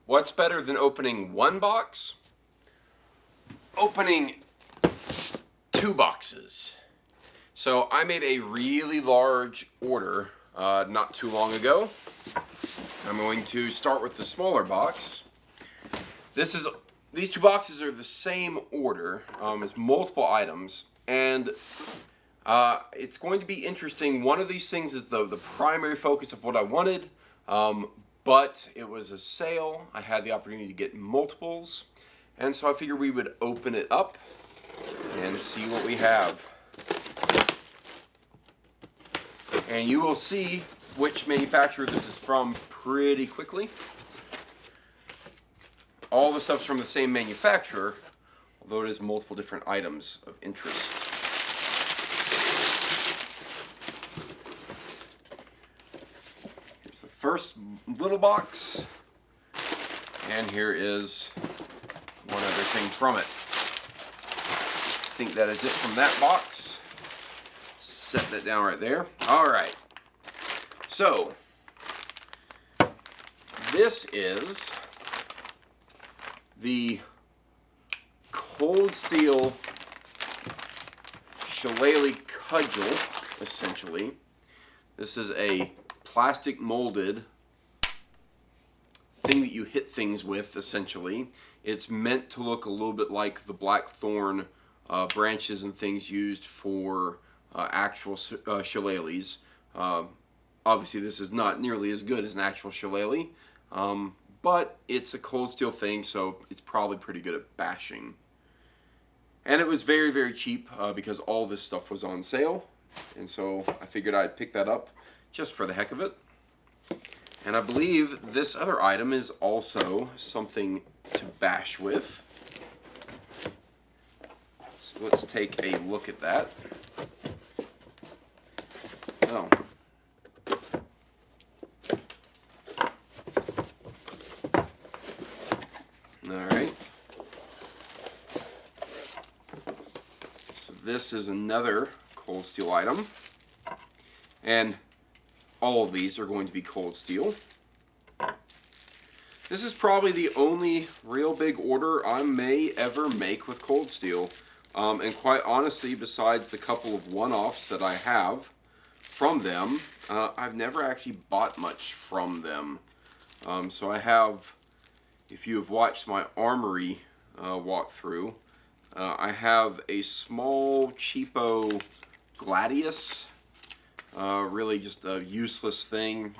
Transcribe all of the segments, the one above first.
What's better than opening one box? Opening two boxes. So I made a really large order not too long ago. I'm going to start with the smaller box. These two boxes are the same order as multiple items, and it's going to be interesting. One of these things is the primary focus of what I wanted, but it was a sale. I had the opportunity to get multiples, and so I figured we would open it up and see what we have. And you will see which manufacturer this is from pretty quickly. All the stuff's from the same manufacturer, although it is multiple different items of interest. Here's the first little box, and here is one other thing from it. I think that is it from that box. Set that down right there. All right. So, this is the Cold Steel Shillelagh Cudgel, essentially. This is a plastic molded thing that you hit things with, essentially. It's meant to look a little bit like the blackthorn branches and things used for actual shillelaghs. Obviously, this is not nearly as good as an actual shillelagh, but it's a cold steel thing, so it's probably pretty good at bashing. And it was very, very cheap because all this stuff was on sale, and so I figured I'd pick that up just for the heck of it. And I believe this other item is also something to bash with. So let's take a look at that. Oh. Alright. So this is another cold steel item. And all of these are going to be cold steel. This is probably the only real big order I may ever make with cold steel. And quite honestly, besides the couple of one-offs that I have from them, I've never actually bought much from them. So I have, if you have watched my Armory walkthrough, I have a small cheapo Gladius. Really just a useless thing,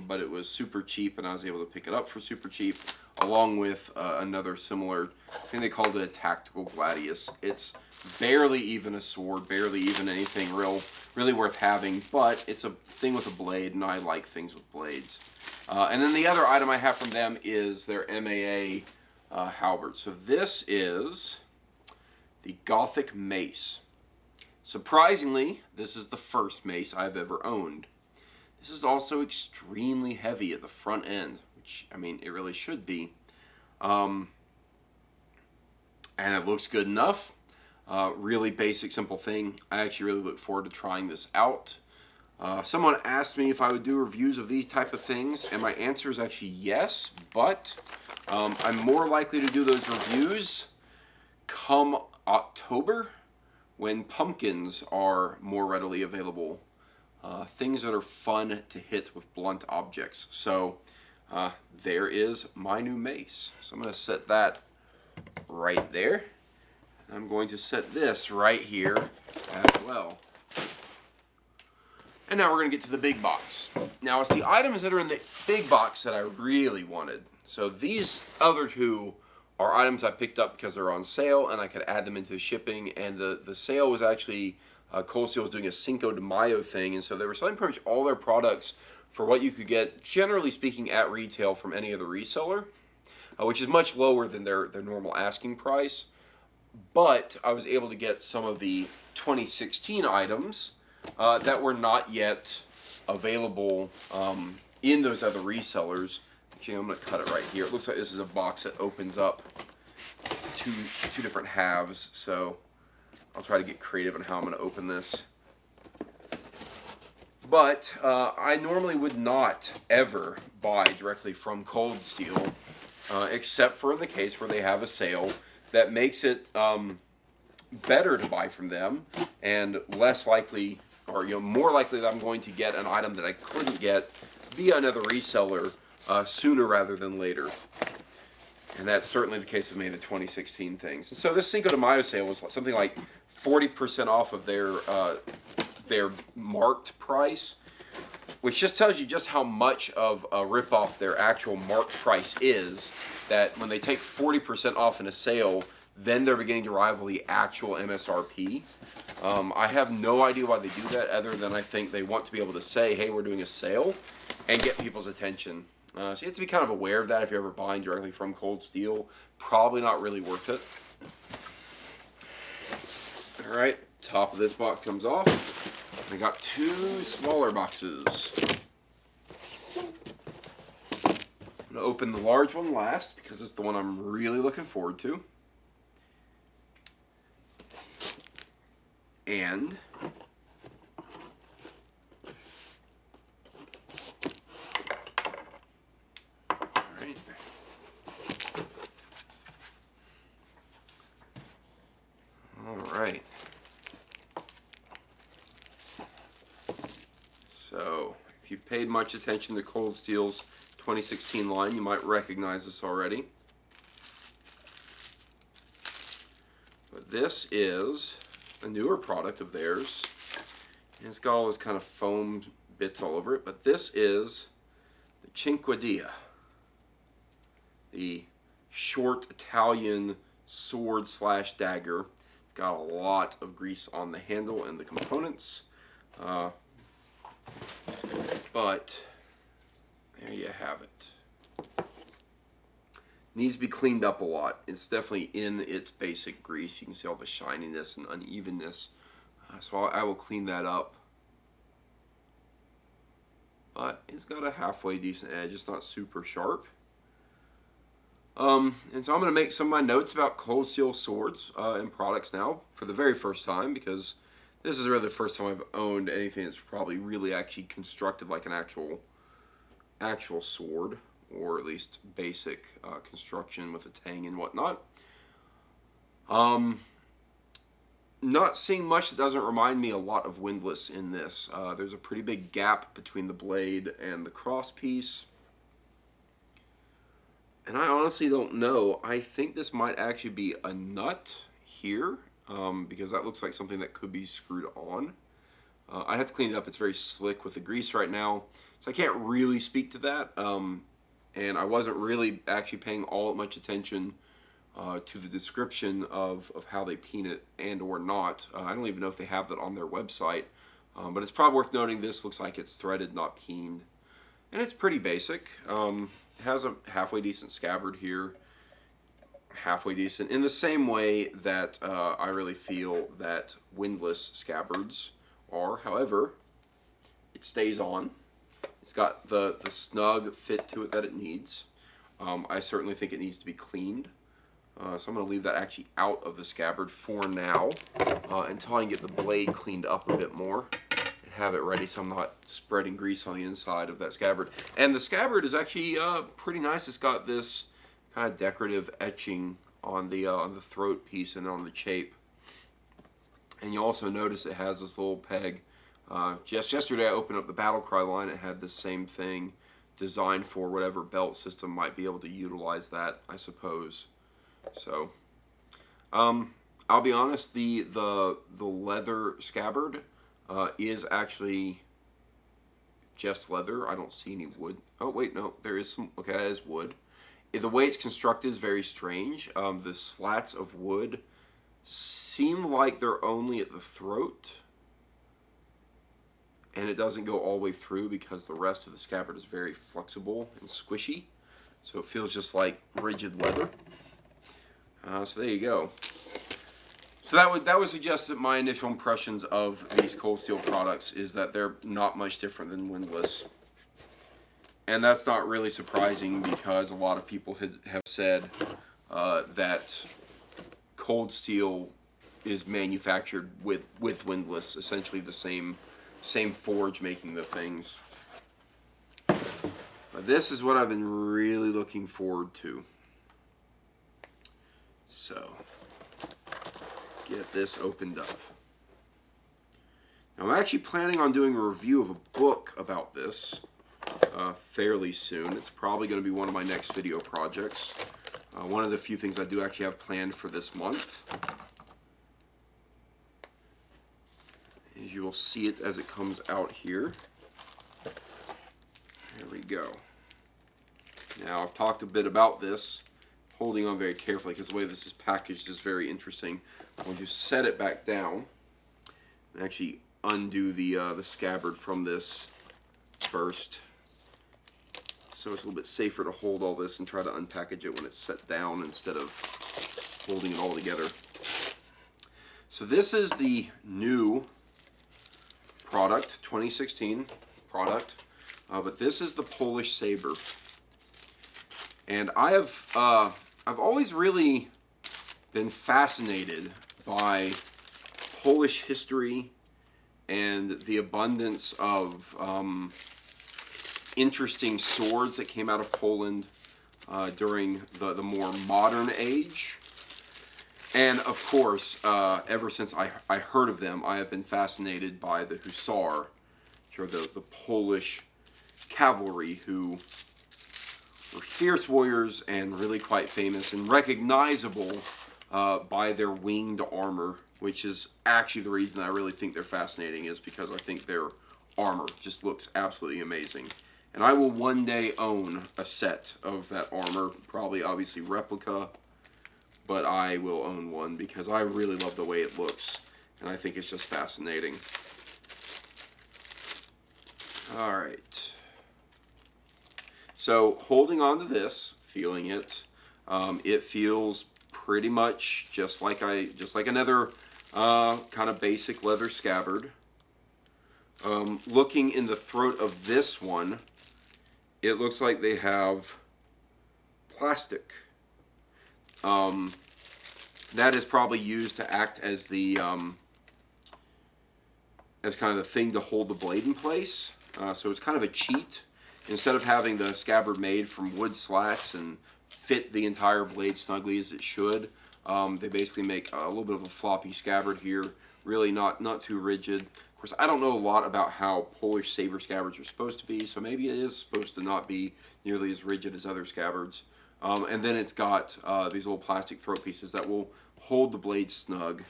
but it was super cheap and I was able to pick it up for super cheap, along with another similar, I think they called it a tactical Gladius. It's barely even a sword, barely even anything really worth having, but it's a thing with a blade, and I like things with blades. And then the other item I have from them is their MAA halberd. So this is the Gothic Mace. Surprisingly, this is the first mace I've ever owned. This is also extremely heavy at the front end, which, I mean, it really should be. And it looks good enough. Really basic, simple thing. I actually really look forward to trying this out. Someone asked me if I would do reviews of these type of things, and my answer is actually yes, but I'm more likely to do those reviews come October, when pumpkins are more readily available. Things that are fun to hit with blunt objects. So there is my new mace. So I'm going to set that right there. I'm going to set this right here as well. And now we're going to get to the big box. Now it's the items that are in the big box that I really wanted. So these other two are items I picked up because they're on sale and I could add them into the shipping, and the sale was actually, Cold Steel was doing a Cinco de Mayo thing, and so they were selling pretty much all their products for what you could get, generally speaking, at retail from any other reseller, which is much lower than their normal asking price. But I was able to get some of the 2016 items that were not yet available in those other resellers. Actually, I'm going to cut it right here. It looks like this is a box that opens up two different halves, so I'll try to get creative on how I'm going to open this. But I normally would not ever buy directly from Cold Steel, except for in the case where they have a sale that makes it better to buy from them, and less likely, or more likely that I'm going to get an item that I couldn't get via another reseller sooner rather than later. And that's certainly the case with many of the 2016 things. And so this Cinco de Mayo sale was something like 40% off of their marked price, which just tells you just how much of a ripoff their actual marked price is, that when they take 40% off in a sale, then they're beginning to rival the actual MSRP. I have no idea why they do that, other than I think they want to be able to say, hey, we're doing a sale, and get people's attention. So you have to be kind of aware of that if you're ever buying directly from Cold Steel. Probably not really worth it. All right, top of this box comes off. I got 2 smaller boxes. I'm going to open the large one last because it's the one I'm really looking forward to. And Alright. So, if you've paid much attention to Cold Steel's 2016 line, you might recognize this already. But this is a newer product of theirs. And it's got all this kind of foam bits all over it. But this is the Cinquedilla, the short Italian sword slash dagger. It's got a lot of grease on the handle and the components. But there you have it. Needs to be cleaned up a lot. It's definitely in its basic grease. You can see all the shininess and unevenness. So I will clean that up. But it's got a halfway decent edge. It's not super sharp. And so I'm going to make some of my notes about Cold Steel swords and products now for the very first time, because this is really the first time I've owned anything that's probably really actually constructed like an actual sword, or at least basic construction with a tang and whatnot. Not seeing much that doesn't remind me a lot of Windlass in this. There's a pretty big gap between the blade and the cross piece. And I honestly don't know. I think this might actually be a nut here, because that looks like something that could be screwed on. I have to clean it up. It's very slick with the grease right now, so I can't really speak to that. And I wasn't really actually paying all that much attention to the description of how they peen it and or not. I don't even know if they have that on their website, but it's probably worth noting this looks like it's threaded, not peened. And it's pretty basic. It has a halfway decent scabbard here. Halfway decent, in the same way that I really feel that Windlass scabbards are. However, it stays on. It's got the snug fit to it that it needs. I certainly think it needs to be cleaned. So I'm going to leave that actually out of the scabbard for now, until I can get the blade cleaned up a bit more and have it ready, so I'm not spreading grease on the inside of that scabbard. And the scabbard is actually pretty nice. It's got this kind of decorative etching on the throat piece and on the chape. And you also notice it has this little peg. Just yesterday I opened up the Battle Cry line. It had the same thing designed for whatever belt system might be able to utilize that, I suppose. So, I'll be honest, the leather scabbard is actually just leather. I don't see any wood. Oh wait, no, there is some. Okay, that is wood. The way it's constructed is very strange. The slats of wood seem like they're only at the throat, and it doesn't go all the way through because the rest of the scabbard is very flexible and squishy, so it feels just like rigid leather. So there you go. So that would suggest that my initial impressions of these Cold Steel products is that they're not much different than Windlass. And that's not really surprising, because a lot of people have said that Cold Steel is manufactured with Windlass, essentially the same forge making the things. But this is what I've been really looking forward to. So, get this opened up. Now, I'm actually planning on doing a review of a book about this fairly soon. It's probably going to be one of my next video projects. One of the few things I do actually have planned for this month. As you will see it as it comes out here. There we go. Now, I've talked a bit about this, holding on very carefully because the way this is packaged is very interesting. I'm going to set it back down and actually undo the scabbard from this first, so it's a little bit safer to hold all this and try to unpackage it when it's set down instead of holding it all together. So this is the new product, 2016 product, but this is the Polish Saber, and I've always really been fascinated by Polish history and the abundance of interesting swords that came out of Poland during the more modern age. And of course, ever since I heard of them, I have been fascinated by the Hussar, which are the Polish cavalry who were fierce warriors and really quite famous and recognizable by their winged armor, which is actually the reason I really think they're fascinating, is because I think their armor just looks absolutely amazing. And I will one day own a set of that armor, probably obviously replica, but I will own one because I really love the way it looks, and I think it's just fascinating. Alright. So, holding on to this, feeling it, it feels pretty much just like another kind of basic leather scabbard. Looking in the throat of this one, it looks like they have plastic. That is probably used to act as the as kind of the thing to hold the blade in place. So it's kind of a cheat. Instead of having the scabbard made from wood slats and fit the entire blade snugly as it should, they basically make a little bit of a floppy scabbard here. Really not too rigid. Of course, I don't know a lot about how Polish saber scabbards are supposed to be, so maybe it is supposed to not be nearly as rigid as other scabbards. And then it's got these little plastic throat pieces that will hold the blade snug.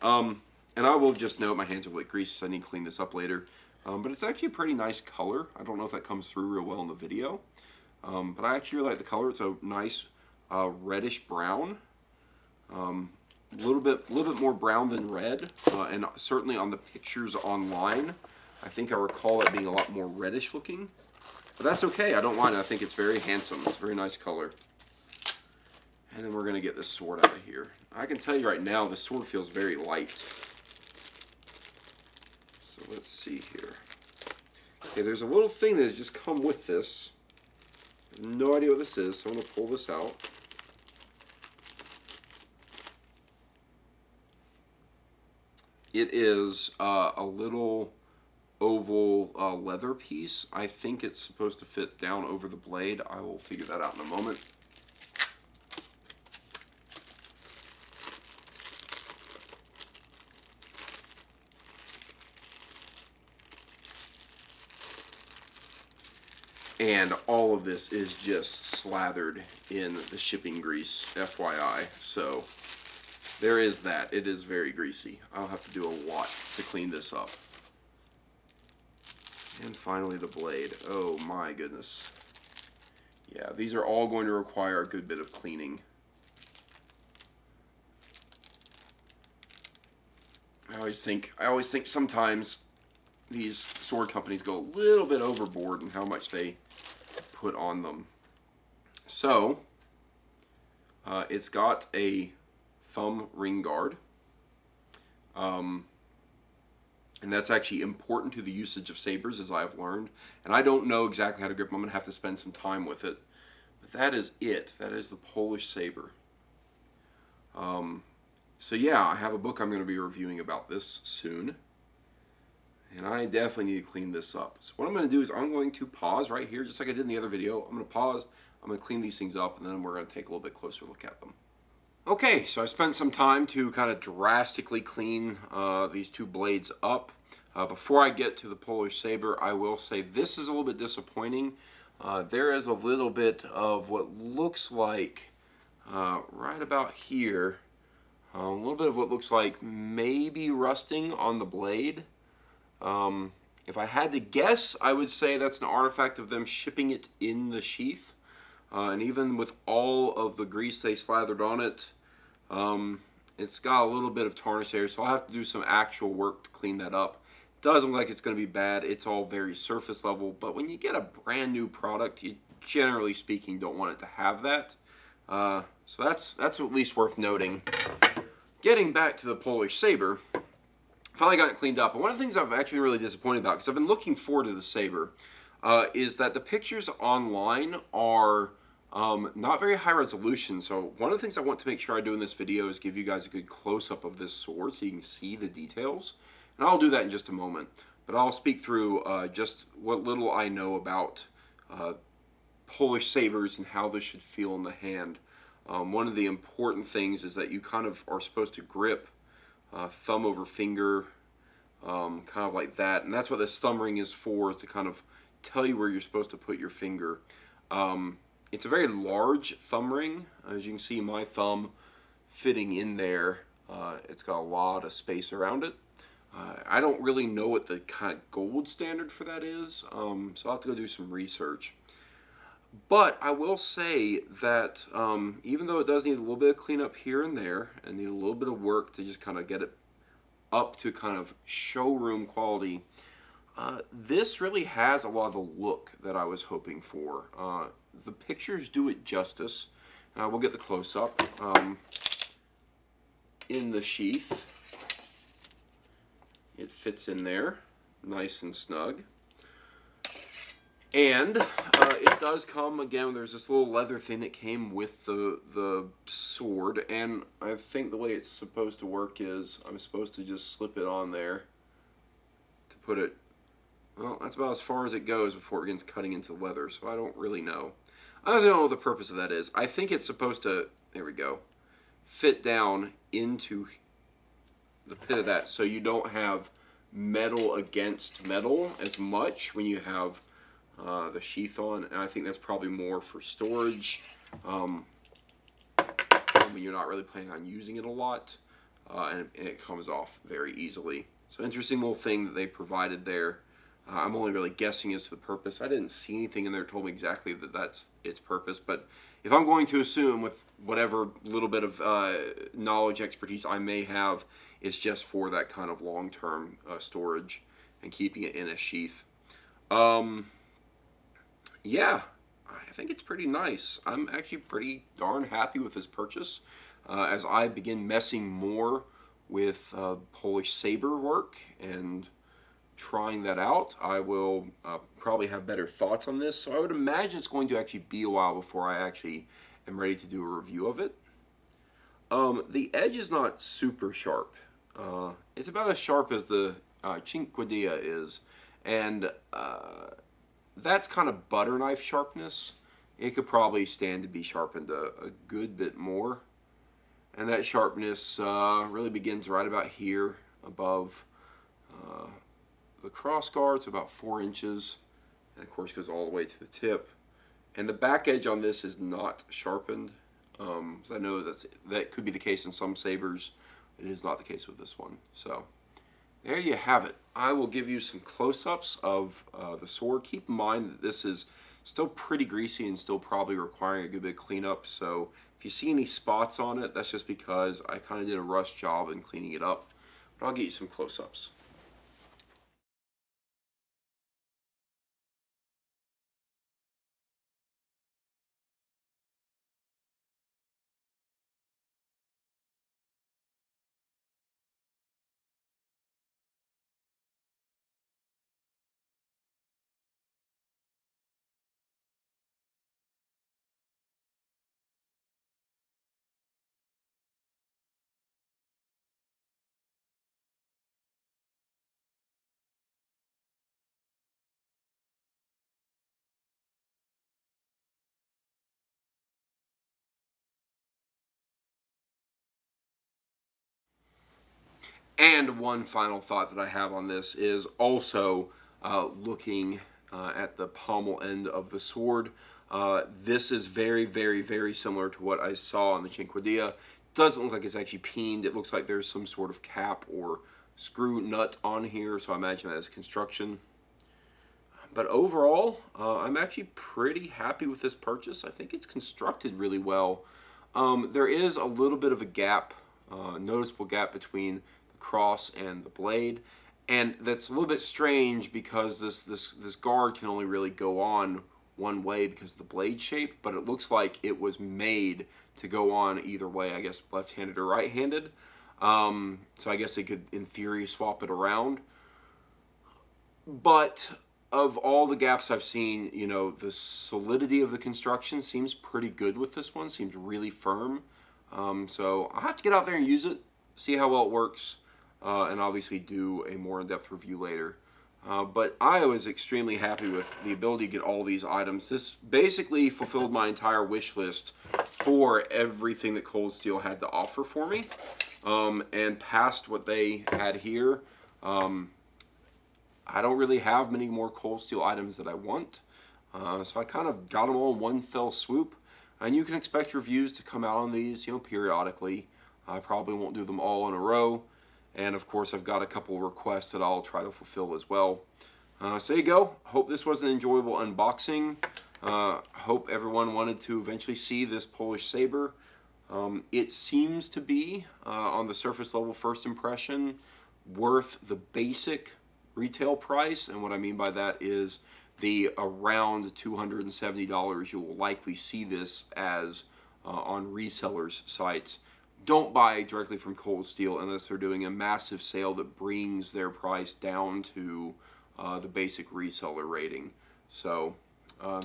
And I will just note my hands are a bit greasy, so I need to clean this up later. But it's actually a pretty nice color. I don't know if that comes through real well in the video. But I actually really like the color. It's a nice reddish brown. A little bit more brown than red. And certainly on the pictures online, I think I recall it being a lot more reddish looking. But that's okay. I don't mind it. I think it's very handsome. It's a very nice color. And then we're going to get this sword out of here. I can tell you right now, the sword feels very light. So let's see here. Okay, there's a little thing that has just come with this. I have no idea what this is, so I'm going to pull this out. It is a little oval leather piece. I think it's supposed to fit down over the blade. I will figure that out in a moment. And all of this is just slathered in the shipping grease, FYI. So there is that. It is very greasy. I'll have to do a lot to clean this up. And finally the blade. Oh my goodness. Yeah, these are all going to require a good bit of cleaning. I always think sometimes these sword companies go a little bit overboard in how much they put on them. So, it's got a thumb ring guard. And that's actually important to the usage of sabers, as I've learned. And I don't know exactly how to grip them. I'm going to have to spend some time with it. But that is it. That is the Polish saber. So yeah, I have a book I'm going to be reviewing about this soon. And I definitely need to clean this up. So what I'm going to do is I'm going to pause right here, just like I did in the other video. I'm going to pause. I'm going to clean these things up, and then we're going to take a little bit closer look at them. Okay, so I spent some time to kind of drastically clean these two blades up. Before I get to the Polish Saber, I will say this is a little bit disappointing. There is a little bit of what looks like right about here, a little bit of what looks like maybe rusting on the blade. If I had to guess, I would say that's an artifact of them shipping it in the sheath. And even with all of the grease they slathered on it, it's got a little bit of tarnish there, so I'll have to do some actual work to clean that up. Doesn't look like it's going to be bad. It's all very surface level, but when you get a brand new product, you generally speaking don't want it to have that. So that's at least worth noting. Getting back to the Polish Saber, finally got it cleaned up. And one of the things I've actually been really disappointed about, because I've been looking forward to the Saber, is that the pictures online are not very high resolution. So one of the things I want to make sure I do in this video is give you guys a good close-up of this sword so you can see the details. And I'll do that in just a moment. But I'll speak through just what little I know about Polish sabers and how this should feel in the hand. One of the important things is that you kind of are supposed to grip thumb over finger, kind of like that. And that's what this thumb ring is for, is to kind of tell you where you're supposed to put your finger. It's a very large thumb ring. As you can see, my thumb fitting in there. It's got a lot of space around it. I don't really know what the kind of gold standard for that is, so I'll have to go do some research. But I will say that even though it does need a little bit of cleanup here and there, and need a little bit of work to just kind of get it up to kind of showroom quality, this really has a lot of the look that I was hoping for. The pictures do it justice. We'll get the close-up in the sheath. It fits in there nice and snug. And it does come, again, there's this little leather thing that came with the sword, and I think the way it's supposed to work is I'm supposed to just slip it on there to put it, well, that's about as far as it goes before it begins cutting into the leather, so I don't really know. I don't know what the purpose of that is. I think it's supposed to, there we go, fit down into the pit of that so you don't have metal against metal as much when you have the sheath on, and I think that's probably more for storage when you're not really planning on using it a lot, and it comes off very easily. So interesting little thing that they provided there. I'm only really guessing as to the purpose. I didn't see anything in there that told me exactly that that's its purpose, but if I'm going to assume with whatever little bit of knowledge, expertise I may have, it's just for that kind of long-term storage and keeping it in a sheath. Yeah, I think it's pretty nice. I'm actually pretty darn happy with this purchase. As I begin messing more with Polish Saber work and trying that out, I will probably have better thoughts on this. So I would imagine it's going to actually be a while before I actually am ready to do a review of it. The edge is not super sharp. It's about as sharp as the Cinquedilla is, and that's kind of butter knife sharpness. It could probably stand to be sharpened a good bit more. And that sharpness really begins right about here above the cross guard. It's about 4 inches. And of course goes all the way to the tip. And the back edge on this is not sharpened. So I know that could be the case in some sabers. It is not the case with this one. So there you have it. I will give you some close-ups of the sword. Keep in mind that this is still pretty greasy and still probably requiring a good bit of cleanup. So if you see any spots on it, that's just because I kind of did a rush job in cleaning it up. But I'll get you some close-ups. And one final thought that I have on this is also looking at the pommel end of the sword. This is very, very, very similar to what I saw on the Cinquedilla. Doesn't look like it's actually peened. It looks like there's some sort of cap or screw nut on here, so I imagine that is construction. But overall, I'm actually pretty happy with this purchase. I think it's constructed really well. There is a little bit of a gap, noticeable gap between the cross and the blade, and that's a little bit strange because this guard can only really go on one way because of the blade shape, but it looks like it was made to go on either way, I guess left-handed or right-handed. So I guess they could, in theory, swap it around. But of all the gaps I've seen, you know, the solidity of the construction seems pretty good with this one. Seems really firm. So I'll have to get out there and use it, see how well it works, and obviously do a more in-depth review later. But I was extremely happy with the ability to get all these items. This basically fulfilled my entire wish list for everything that Cold Steel had to offer for me. And past what they had here, I don't really have many more Cold Steel items that I want. So I kind of got them all in one fell swoop. And you can expect reviews to come out on these, you know, periodically. I probably won't do them all in a row. And of course, I've got a couple requests that I'll try to fulfill as well. So there you go. Hope this was an enjoyable unboxing. Hope everyone wanted to eventually see this Polish Saber. It seems to be, on the surface level first impression, worth the basic retail price. And what I mean by that is the around $270 you will likely see this as on resellers' sites. Don't buy directly from Cold Steel unless they're doing a massive sale that brings their price down to the basic reseller rating. So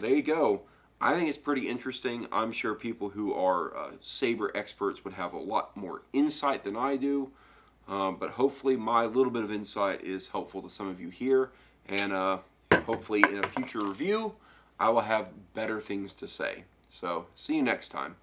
there you go. I think it's pretty interesting. I'm sure people who are saber experts would have a lot more insight than I do. But hopefully my little bit of insight is helpful to some of you here. And hopefully in a future review, I will have better things to say. So see you next time.